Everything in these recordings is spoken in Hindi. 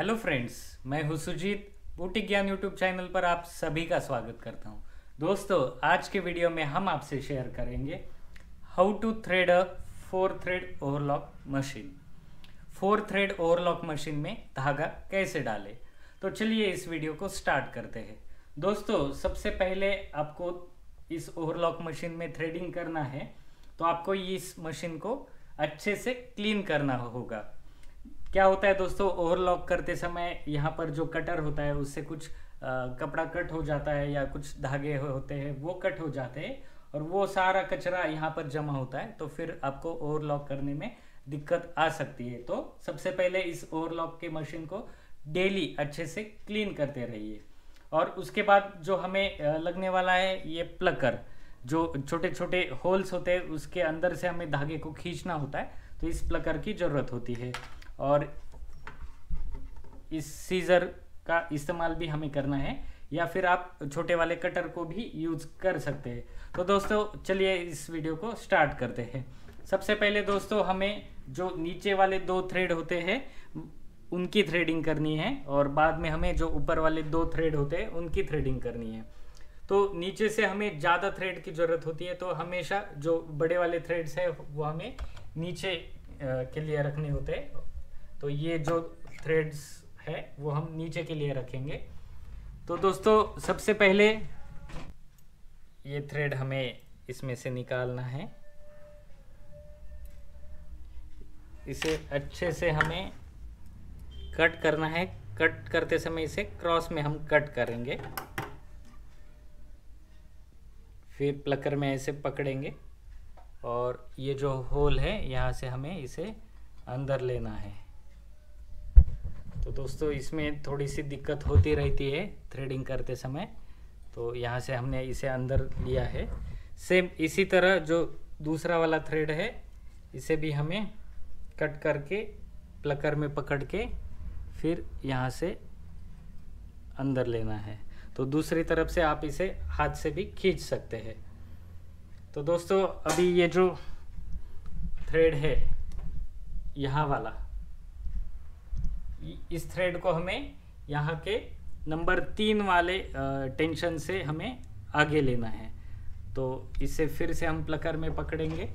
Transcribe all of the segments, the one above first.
हेलो फ्रेंड्स, मैं हूं सुजीत। बूटी ज्ञान यूट्यूब चैनल पर आप सभी का स्वागत करता हूं। दोस्तों, आज के वीडियो में हम आपसे शेयर करेंगे how to thread a 4 thread overlock machine. 4 thread overlock machine में धागा कैसे डालें। तो चलिए इस वीडियो को स्टार्ट करते हैं। दोस्तों, सबसे पहले आपको इस ओवरलॉक मशीन में थ्रेडिंग करना है, तो आपको इस मशीन को अच्छे से क्लीन करना होगा। क्या होता है दोस्तों, ओवरलॉक करते समय यहाँ पर जो कटर होता है उससे कुछ कपड़ा कट हो जाता है या कुछ धागे होते हैं वो कट हो जाते हैं और वो सारा कचरा यहाँ पर जमा होता है, तो फिर आपको ओवरलॉक करने में दिक्कत आ सकती है। तो सबसे पहले इस ओवरलॉक के मशीन को डेली अच्छे से क्लीन करते रहिए। और उसके बाद जो हमें लगने वाला है ये प्लकर, जो छोटे छोटे होल्स होते हैं उसके अंदर से हमें धागे को खींचना होता है, तो इस प्लकर की ज़रूरत होती है। और इस सीजर का इस्तेमाल भी हमें करना है, या फिर आप छोटे वाले कटर को भी यूज कर सकते हैं। तो दोस्तों चलिए इस वीडियो को स्टार्ट करते हैं। सबसे पहले दोस्तों हमें जो नीचे वाले 2 थ्रेड होते हैं उनकी थ्रेडिंग करनी है, और बाद में हमें जो ऊपर वाले 2 थ्रेड होते हैं उनकी थ्रेडिंग करनी है। तो नीचे से हमें ज़्यादा थ्रेड की ज़रूरत होती है, तो हमेशा जो बड़े वाले थ्रेड्स है वो हमें नीचे के लिए रखने होते हैं। तो ये जो थ्रेड्स है वो हम नीचे के लिए रखेंगे। तो दोस्तों सबसे पहले ये थ्रेड हमें इसमें से निकालना है। इसे अच्छे से हमें कट करना है। कट करते समय इसे क्रॉस में हम कट करेंगे, फिर प्लकर में ऐसे पकड़ेंगे और ये जो होल है यहाँ से हमें इसे अंदर लेना है। तो दोस्तों इसमें थोड़ी सी दिक्कत होती रहती है थ्रेडिंग करते समय, तो यहाँ से हमने इसे अंदर लिया है। सेम इसी तरह जो दूसरा वाला थ्रेड है इसे भी हमें कट करके प्लकर में पकड़ के फिर यहाँ से अंदर लेना है। तो दूसरी तरफ से आप इसे हाथ से भी खींच सकते हैं। तो दोस्तों अभी ये जो थ्रेड है यहाँ वाला, इस थ्रेड को हमें यहाँ के नंबर 3 वाले टेंशन से हमें आगे लेना है। तो इसे फिर से हम प्लकर में पकड़ेंगे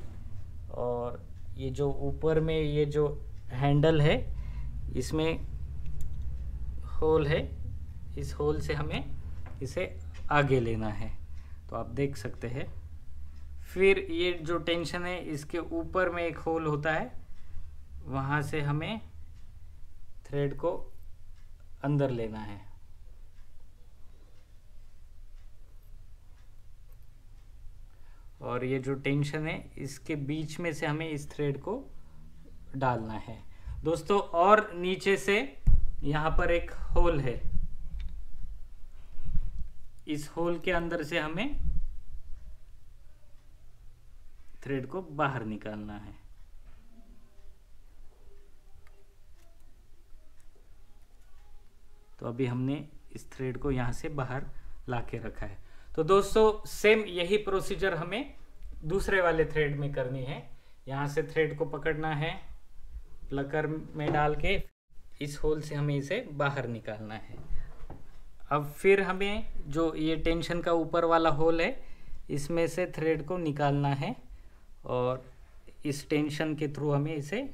और ये जो ऊपर में ये जो हैंडल है इसमें होल है, इस होल से हमें इसे आगे लेना है। तो आप देख सकते हैं। फिर ये जो टेंशन है इसके ऊपर में एक होल होता है, वहाँ से हमें थ्रेड को अंदर लेना है। और ये जो टेंशन है इसके बीच में से हमें इस थ्रेड को डालना है दोस्तों। और नीचे से यहाँ पर एक होल है, इस होल के अंदर से हमें थ्रेड को बाहर निकालना है। तो अभी हमने इस थ्रेड को यहाँ से बाहर ला के रखा है। तो दोस्तों सेम यही प्रोसीजर हमें दूसरे वाले थ्रेड में करनी है। यहाँ से थ्रेड को पकड़ना है, प्लकर में डाल के इस होल से हमें इसे बाहर निकालना है। अब फिर हमें जो ये टेंशन का ऊपर वाला होल है इसमें से थ्रेड को निकालना है और इस टेंशन के थ्रू हमें इसे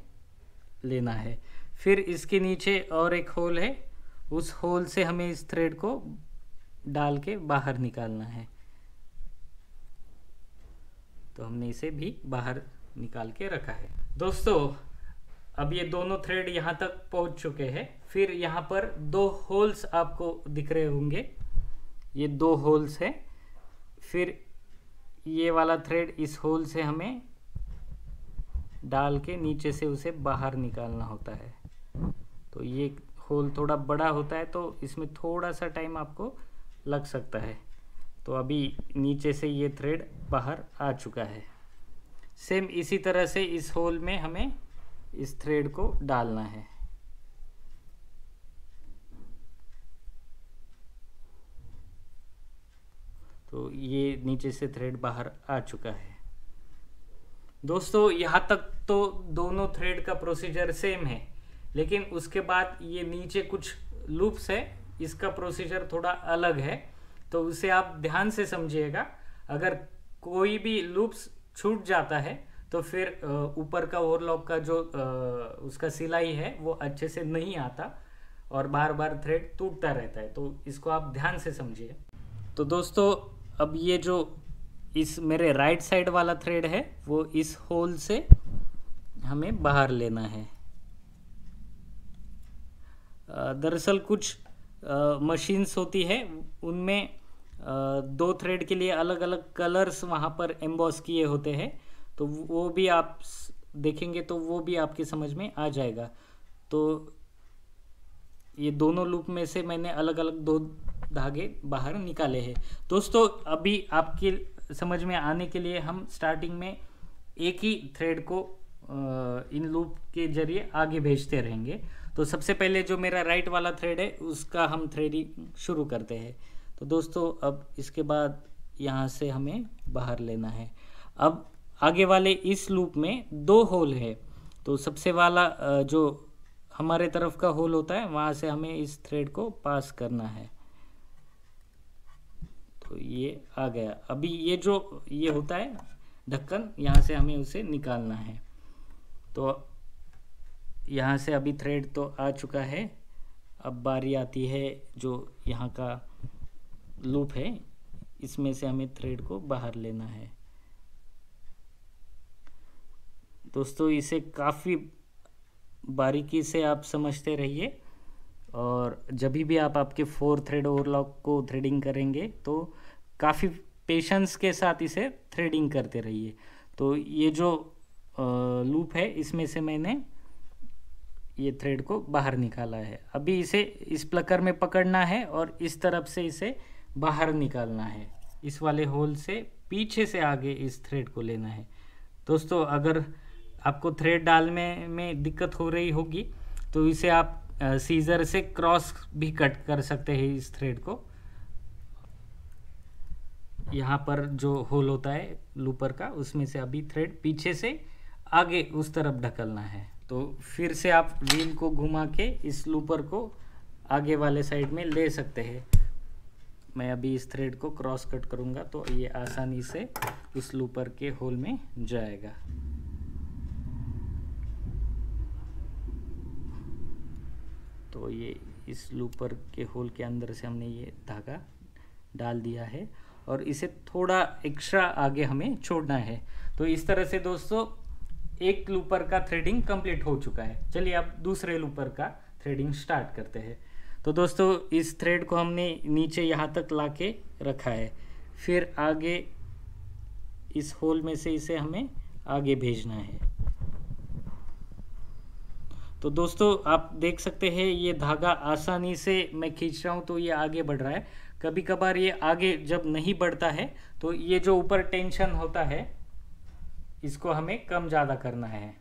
लेना है। फिर इसके नीचे और एक होल है, उस होल से हमें इस थ्रेड को डाल के बाहर निकालना है। तो हमने इसे भी बाहर निकाल के रखा है। दोस्तों अब ये दोनों थ्रेड यहाँ तक पहुँच चुके हैं। फिर यहाँ पर 2 होल्स आपको दिख रहे होंगे, ये 2 होल्स हैं। फिर ये वाला थ्रेड इस होल से हमें डाल के नीचे से उसे बाहर निकालना होता है। तो ये होल थोड़ा बड़ा होता है तो इसमें थोड़ा सा टाइम आपको लग सकता है। तो अभी नीचे से ये थ्रेड बाहर आ चुका है। सेम इसी तरह से इस होल में हमें इस थ्रेड को डालना है। तो ये नीचे से थ्रेड बाहर आ चुका है। दोस्तों यहाँ तक तो दोनों थ्रेड का प्रोसीजर सेम है, लेकिन उसके बाद ये नीचे कुछ लूप्स है, इसका प्रोसीजर थोड़ा अलग है, तो उसे आप ध्यान से समझिएगा। अगर कोई भी लूप्स छूट जाता है तो फिर ऊपर का ओवरलॉक का जो उसका सिलाई है वो अच्छे से नहीं आता और बार बार थ्रेड टूटता रहता है, तो इसको आप ध्यान से समझिए। तो दोस्तों अब ये जो इस मेरे राइट साइड वाला थ्रेड है वो इस होल से हमें बाहर लेना है। दरअसल कुछ मशीन्स होती है उनमें दो थ्रेड के लिए अलग अलग कलर्स वहाँ पर एम्बॉस किए होते हैं, तो वो भी आप देखेंगे तो वो भी आपकी समझ में आ जाएगा। तो ये दोनों लूप में से मैंने अलग अलग दो धागे बाहर निकाले हैं। दोस्तों अभी आपके समझ में आने के लिए हम स्टार्टिंग में एक ही थ्रेड को इन लूप के जरिए आगे भेजते रहेंगे। तो सबसे पहले जो मेरा राइट वाला थ्रेड है उसका हम थ्रेडिंग शुरू करते हैं। तो दोस्तों अब इसके बाद यहाँ से हमें बाहर लेना है। अब आगे वाले इस लूप में दो होल है, तो सबसे वाला जो हमारे तरफ का होल होता है वहाँ से हमें इस थ्रेड को पास करना है। तो ये आ गया। अभी ये जो ये होता है ढक्कन, यहाँ से हमें उसे निकालना है। तो यहाँ से अभी थ्रेड तो आ चुका है, अब बारी आती है जो यहाँ का लूप है, इसमें से हमें थ्रेड को बाहर लेना है। दोस्तों इसे काफ़ी बारीकी से आप समझते रहिए, और जब भी आप आपके 4 थ्रेड ओवरलॉक को थ्रेडिंग करेंगे तो काफ़ी पेशेंस के साथ इसे थ्रेडिंग करते रहिए। तो ये जो लूप है इसमें से मैंने ये थ्रेड को बाहर निकाला है। अभी इसे इस प्लकर में पकड़ना है और इस तरफ से इसे बाहर निकालना है। इस वाले होल से पीछे से आगे इस थ्रेड को लेना है। दोस्तों अगर आपको थ्रेड डालने में दिक्कत हो रही होगी तो इसे आप सीजर से क्रॉस भी कट कर सकते हैं इस थ्रेड को। यहाँ पर जो होल होता है लूपर का उसमें से अभी थ्रेड पीछे से आगे उस तरफ ढकलना है। तो फिर से आप व्हील को घुमा के इस लूपर को आगे वाले साइड में ले सकते हैं। मैं अभी इस थ्रेड को क्रॉस कट करूँगा तो ये आसानी से उस लूपर के होल में जाएगा। तो ये इस लूपर के होल के अंदर से हमने ये धागा डाल दिया है और इसे थोड़ा एक्स्ट्रा आगे हमें छोड़ना है। तो इस तरह से दोस्तों एक लूपर का थ्रेडिंग कंप्लीट हो चुका है। चलिए अब दूसरे लूपर का थ्रेडिंग स्टार्ट करते हैं। तो दोस्तों इस थ्रेड को हमने नीचे यहाँ तक लाके रखा है, फिर आगे इस होल में से इसे हमें आगे भेजना है। तो दोस्तों आप देख सकते हैं ये धागा आसानी से मैं खींच रहा हूँ तो ये आगे बढ़ रहा है। कभी कभार ये आगे जब नहीं बढ़ता है तो ये जो ऊपर टेंशन होता है इसको हमें कम ज़्यादा करना है।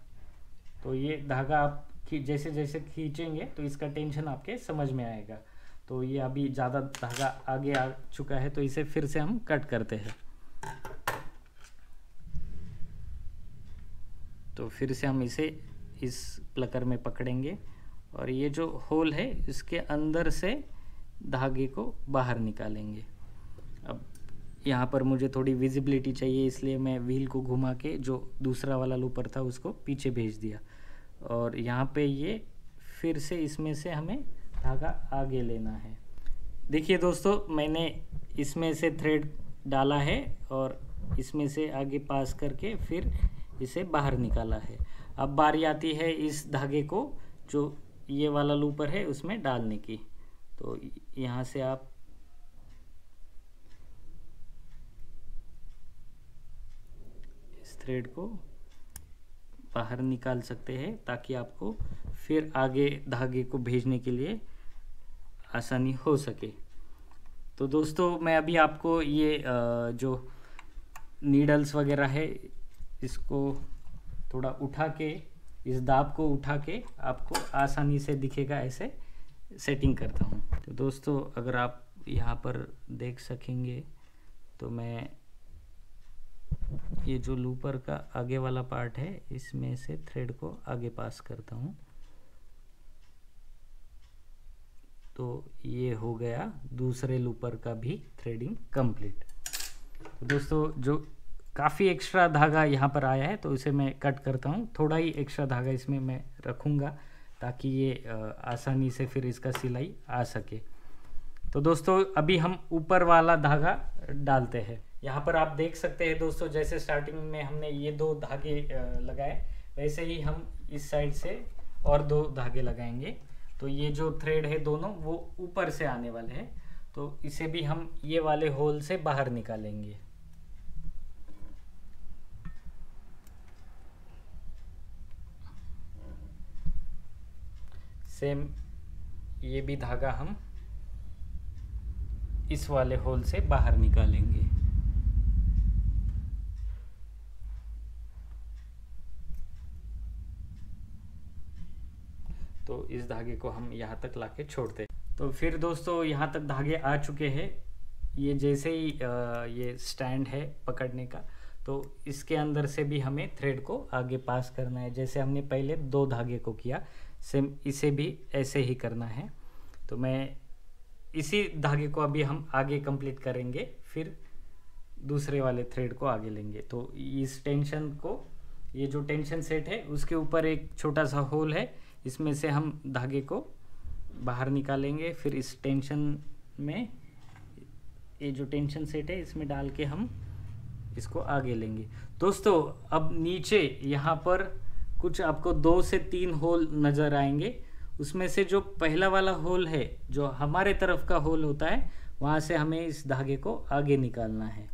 तो ये धागा आप जैसे जैसे खींचेंगे तो इसका टेंशन आपके समझ में आएगा। तो ये अभी ज़्यादा धागा आगे आ चुका है तो इसे फिर से हम कट करते हैं। तो फिर से हम इसे इस प्लकर में पकड़ेंगे और ये जो होल है इसके अंदर से धागे को बाहर निकालेंगे। अब यहाँ पर मुझे थोड़ी विजिबिलिटी चाहिए इसलिए मैं व्हील को घुमा के जो दूसरा वाला लूपर था उसको पीछे भेज दिया और यहाँ पे ये फिर से इसमें से हमें धागा आगे लेना है। देखिए दोस्तों मैंने इसमें से थ्रेड डाला है और इसमें से आगे पास करके फिर इसे बाहर निकाला है। अब बारी आती है इस धागे को जो ये वाला लूपर है उसमें डालने की। तो यहाँ से आप इस थ्रेड को बाहर निकाल सकते हैं ताकि आपको फिर आगे धागे को भेजने के लिए आसानी हो सके। तो दोस्तों मैं अभी आपको ये जो नीडल्स वगैरह है इसको थोड़ा उठा के, इस दाब को उठा के आपको आसानी से दिखेगा ऐसे सेटिंग करता हूँ। तो दोस्तों अगर आप यहाँ पर देख सकेंगे तो मैं ये जो लूपर का आगे वाला पार्ट है इसमें से थ्रेड को आगे पास करता हूँ तो ये हो गया दूसरे लूपर का भी थ्रेडिंग कंप्लीट। तो दोस्तों जो काफ़ी एक्स्ट्रा धागा यहाँ पर आया है तो इसे मैं कट करता हूँ। थोड़ा ही एक्स्ट्रा धागा इसमें मैं रखूँगा ताकि ये आसानी से फिर इसका सिलाई आ सके। तो दोस्तों अभी हम ऊपर वाला धागा डालते हैं। यहाँ पर आप देख सकते हैं दोस्तों, जैसे स्टार्टिंग में हमने ये 2 धागे लगाए, वैसे ही हम इस साइड से और 2 धागे लगाएंगे। तो ये जो थ्रेड है दोनों वो ऊपर से आने वाले हैं, तो इसे भी हम ये वाले होल से बाहर निकालेंगे। सेम ये भी धागा हम इस वाले होल से बाहर निकालेंगे। तो इस धागे को हम यहाँ तक लाके छोड़ते हैं। तो फिर दोस्तों यहाँ तक धागे आ चुके हैं। ये जैसे ही ये स्टैंड है पकड़ने का, तो इसके अंदर से भी हमें थ्रेड को आगे पास करना है। जैसे हमने पहले 2 धागे को किया, सेम इसे भी ऐसे ही करना है। तो मैं इसी धागे को अभी हम आगे कंप्लीट करेंगे, फिर दूसरे वाले थ्रेड को आगे लेंगे। तो इस टेंशन को, ये जो टेंशन सेट है उसके ऊपर एक छोटा सा होल है, इसमें से हम धागे को बाहर निकालेंगे। फिर इस टेंशन में, ये जो टेंशन सेट है इसमें डाल के हम इसको आगे लेंगे। दोस्तों अब नीचे यहाँ पर कुछ आपको 2 से 3 होल नज़र आएंगे। उसमें से जो पहला वाला होल है, जो हमारे तरफ का होल होता है, वहाँ से हमें इस धागे को आगे निकालना है।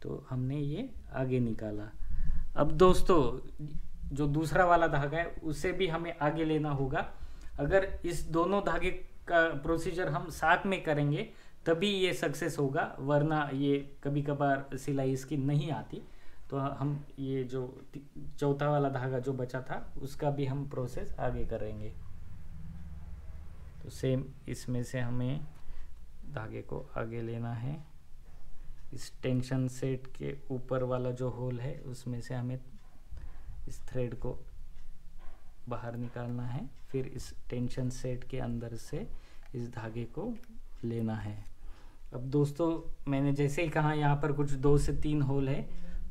तो हमने ये आगे निकाला। अब दोस्तों जो दूसरा वाला धागा है उसे भी हमें आगे लेना होगा। अगर इस दोनों धागे का प्रोसीजर हम साथ में करेंगे तभी ये सक्सेस होगा, वरना ये कभी कभार सिलाई इसकी नहीं आती। तो हम ये जो चौथा वाला धागा जो बचा था उसका भी हम प्रोसेस आगे करेंगे। तो सेम इसमें से हमें धागे को आगे लेना है। इस टेंशन सेट के ऊपर वाला जो होल है उसमें से हमें इस थ्रेड को बाहर निकालना है। फिर इस टेंशन सेट के अंदर से इस धागे को लेना है। अब दोस्तों मैंने जैसे ही कहा यहाँ पर कुछ 2 से 3 होल है,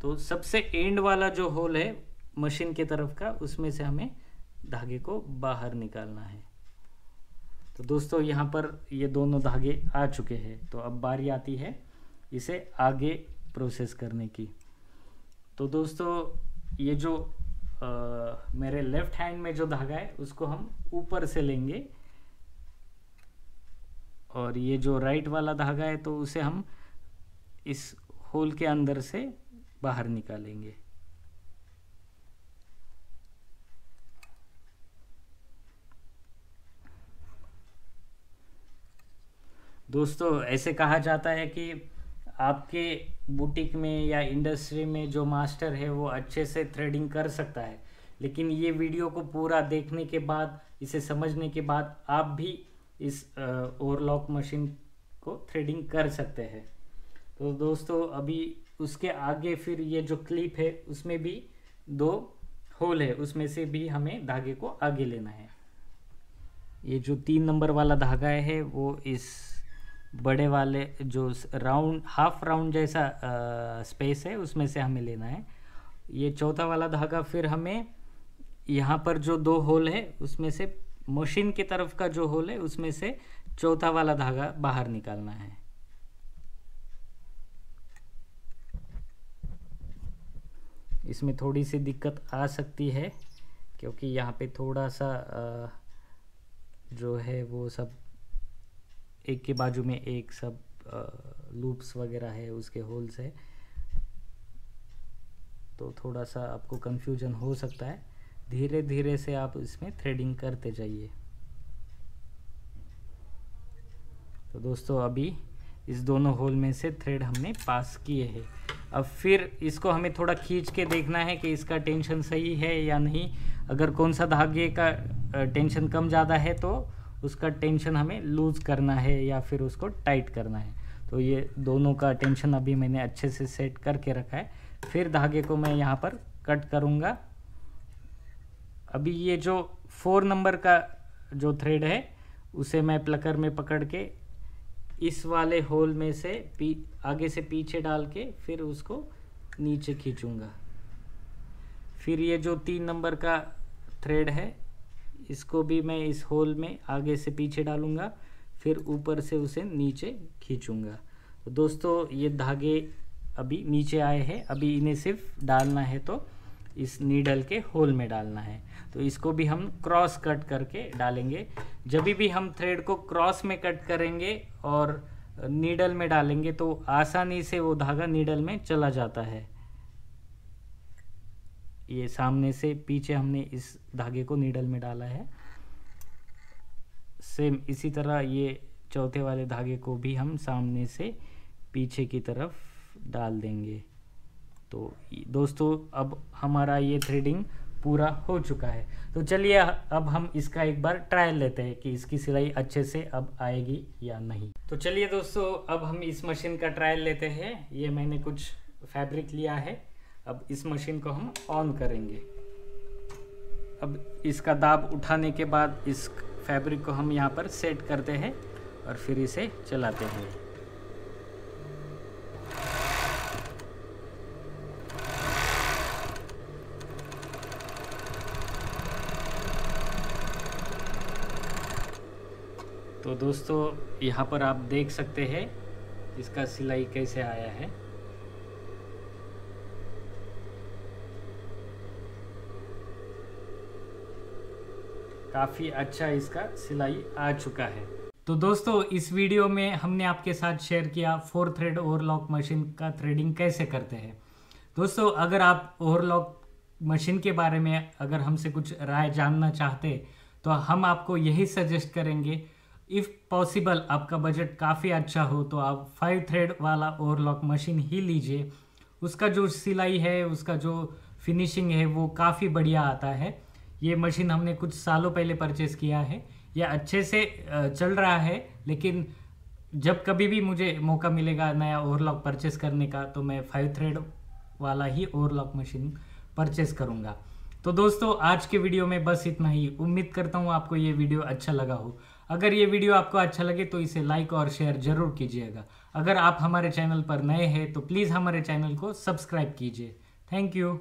तो सबसे एंड वाला जो होल है मशीन के तरफ का, उसमें से हमें धागे को बाहर निकालना है। तो दोस्तों यहाँ पर ये दोनों धागे आ चुके हैं। तो अब बारी आती है इसे आगे प्रोसेस करने की। तो दोस्तों ये जो मेरे लेफ्ट हैंड में जो धागा है उसको हम ऊपर से लेंगे, और ये जो राइट वाला धागा है तो उसे हम इस होल के अंदर से बाहर निकालेंगे। दोस्तों ऐसे कहा जाता है कि आपके बुटीक में या इंडस्ट्री में जो मास्टर है वो अच्छे से थ्रेडिंग कर सकता है, लेकिन ये वीडियो को पूरा देखने के बाद, इसे समझने के बाद आप भी इस ओवरलॉक मशीन को थ्रेडिंग कर सकते हैं। तो दोस्तों अभी उसके आगे फिर ये जो क्लिप है उसमें भी 2 होल है, उसमें से भी हमें धागे को आगे लेना है। ये जो 3 नंबर वाला धागा है वो इस बड़े वाले जो राउंड, हाफ राउंड जैसा स्पेस है उसमें से हमें लेना है। ये चौथा वाला धागा फिर हमें यहाँ पर जो 2 होल है उसमें से, मशीन की तरफ का जो होल है उसमें से चौथा वाला धागा बाहर निकालना है। इसमें थोड़ी सी दिक्कत आ सकती है क्योंकि यहाँ पे थोड़ा सा जो है वो सब एक के बाजू में एक सब लूप्स वगैरह है उसके होल्स है, तो थोड़ा सा आपको कंफ्यूजन हो सकता है। धीरे धीरे से आप इसमें थ्रेडिंग करते जाइए। तो दोस्तों अभी इस दोनों होल में से थ्रेड हमने पास किए हैं। अब फिर इसको हमें थोड़ा खींच के देखना है कि इसका टेंशन सही है या नहीं। अगर कौन सा धागे का टेंशन कम ज़्यादा है तो उसका टेंशन हमें लूज़ करना है या फिर उसको टाइट करना है। तो ये दोनों का टेंशन अभी मैंने अच्छे से सेट करके रखा है। फिर धागे को मैं यहाँ पर कट करूँगा। अभी ये जो 4 नंबर का जो थ्रेड है उसे मैं प्लकर में पकड़ के इस वाले होल में से आगे से पीछे डाल के फिर उसको नीचे खींचूंगा। फिर ये जो 3 नंबर का थ्रेड है इसको भी मैं इस होल में आगे से पीछे डालूंगा, फिर ऊपर से उसे नीचे खींचूंगा। तो दोस्तों ये धागे अभी नीचे आए हैं, अभी इन्हें सिर्फ डालना है तो इस नीडल के होल में डालना है। तो इसको भी हम क्रॉस कट करके डालेंगे। जब भी हम थ्रेड को क्रॉस में कट करेंगे और नीडल में डालेंगे तो आसानी से वो धागा नीडल में चला जाता है। ये सामने से पीछे हमने इस धागे को नीडल में डाला है। सेम इसी तरह ये चौथे वाले धागे को भी हम सामने से पीछे की तरफ डाल देंगे। तो दोस्तों अब हमारा ये थ्रेडिंग पूरा हो चुका है। तो चलिए अब हम इसका एक बार ट्रायल लेते हैं कि इसकी सिलाई अच्छे से अब आएगी या नहीं। तो चलिए दोस्तों अब हम इस मशीन का ट्रायल लेते हैं। ये मैंने कुछ फैब्रिक लिया है। अब इस मशीन को हम ऑन करेंगे। अब इसका दाब उठाने के बाद इस फैब्रिक को हम यहाँ पर सेट करते हैं और फिर इसे चलाते हैं। तो दोस्तों यहाँ पर आप देख सकते हैं इसका सिलाई कैसे आया है। काफ़ी अच्छा इसका सिलाई आ चुका है। तो दोस्तों इस वीडियो में हमने आपके साथ शेयर किया 4 थ्रेड ओवरलॉक मशीन का थ्रेडिंग कैसे करते हैं। दोस्तों अगर आप ओवरलॉक मशीन के बारे में अगर हमसे कुछ राय जानना चाहते तो हम आपको यही सजेस्ट करेंगे, इफ़ पॉसिबल आपका बजट काफ़ी अच्छा हो तो आप 5 थ्रेड वाला ओवरलॉक मशीन ही लीजिए। उसका जो सिलाई है, उसका जो फिनिशिंग है वो काफ़ी बढ़िया आता है। ये मशीन हमने कुछ सालों पहले परचेज़ किया है। यह अच्छे से चल रहा है, लेकिन जब कभी भी मुझे मौका मिलेगा नया ओवरलॉक परचेज़ करने का तो मैं 5 थ्रेड वाला ही ओवरलॉक मशीन परचेज़ करूँगा। तो दोस्तों आज के वीडियो में बस इतना ही। उम्मीद करता हूँ आपको ये वीडियो अच्छा लगा हो। अगर ये वीडियो आपको अच्छा लगे तो इसे लाइक और शेयर ज़रूर कीजिएगा। अगर आप हमारे चैनल पर नए हैं तो प्लीज़ हमारे चैनल को सब्सक्राइब कीजिए। Thank you.